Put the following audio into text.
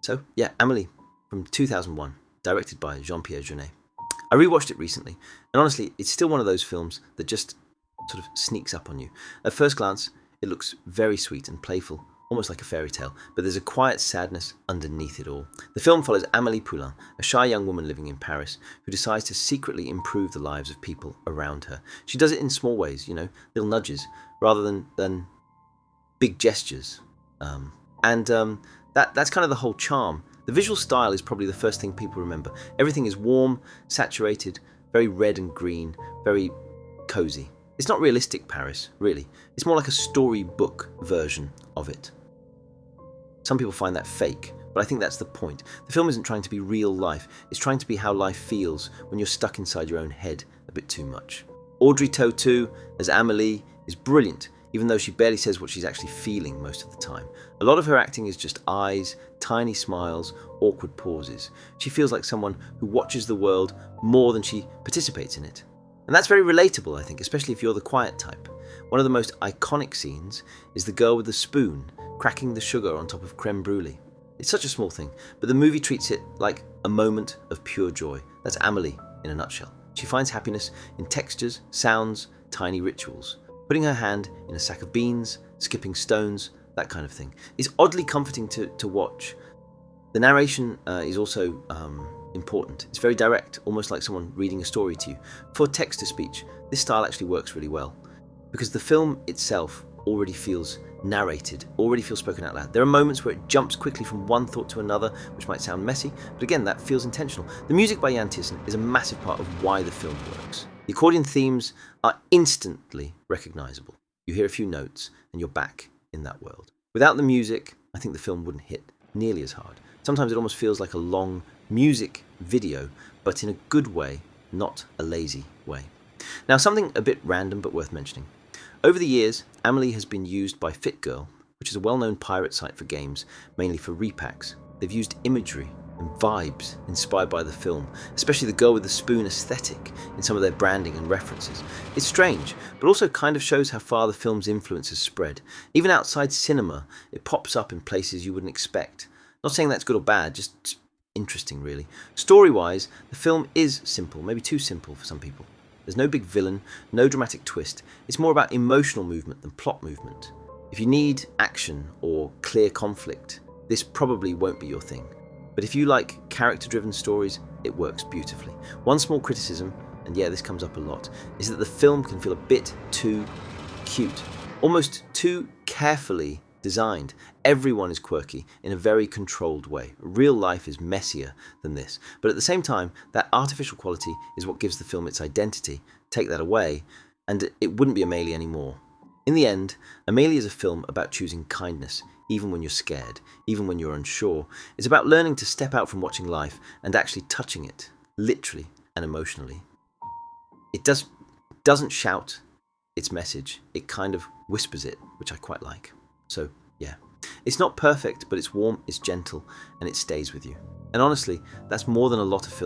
So, yeah, Amélie from 2001, directed by Jean-Pierre Jeunet. I rewatched it recently, and honestly, it's still one of those films that just sort of sneaks up on you. At first glance, it looks very sweet and playful, almost like a fairy tale, but there's a quiet sadness underneath it all. The film follows Amélie Poulain, a shy young woman living in Paris, who decides to secretly improve the lives of people around her. She does it in small ways, little nudges, rather than big gestures. That's kind of the whole charm. The visual style is probably the first thing people remember. Everything is warm, saturated, very red and green, very cozy. It's not realistic Paris, really. It's more like a storybook version of it. Some people find that fake, but I think that's the point. The film isn't trying to be real life. It's trying to be how life feels when you're stuck inside your own head a bit too much. Audrey Tautou as Amélie is brilliant, even though she barely says what she's actually feeling most of the time. A lot of her acting is just eyes, tiny smiles, awkward pauses. She feels like someone who watches the world more than she participates in it. And that's very relatable, I think, especially if you're the quiet type. One of the most iconic scenes is the girl with the spoon cracking the sugar on top of creme brulee. It's such a small thing, but the movie treats it like a moment of pure joy. That's Amélie in a nutshell. She finds happiness in textures, sounds, tiny rituals. Putting her hand in a sack of beans, skipping stones, that kind of thing. It's oddly comforting to watch. The narration is also important. It's very direct, almost like someone reading a story to you. For text-to-speech, this style actually works really well, because the film itself already feels narrated, already feels spoken out loud. There are moments where it jumps quickly from one thought to another, which might sound messy, but again, that feels intentional. The music by Jan Tiersen is a massive part of why the film works. The accordion themes are instantly recognizable. You hear a few notes and you're back in that world. Without the music, I think the film wouldn't hit nearly as hard. Sometimes it almost feels like a long music video, but in a good way, not a lazy way. Now, something a bit random but worth mentioning. Over the years, Amélie has been used by FitGirl, which is a well-known pirate site for games, mainly for repacks. They've used imagery and vibes inspired by the film, especially the girl with the spoon aesthetic in some of their branding and references. It's strange, but also kind of shows how far the film's influence has spread. Even outside cinema, it pops up in places you wouldn't expect. Not saying that's good or bad, just interesting really. Story-wise, the film is simple, maybe too simple for some people. There's no big villain, no dramatic twist. It's more about emotional movement than plot movement. If you need action or clear conflict, this probably won't be your thing. But if you like character-driven stories, it works beautifully. One small criticism, and yeah, this comes up a lot, is that the film can feel a bit too cute, almost too carefully designed. Everyone is quirky in a very controlled way. Real life is messier than this. But at the same time, that artificial quality is what gives the film its identity. Take that away, and it wouldn't be Amélie anymore. In the end, Amélie is a film about choosing kindness, even when you're scared, even when you're unsure. It's about learning to step out from watching life and actually touching it, literally and emotionally. It doesn't shout its message, it kind of whispers it, which I quite like. So, yeah. It's not perfect, but it's warm, it's gentle, and it stays with you. And honestly, that's more than a lot of films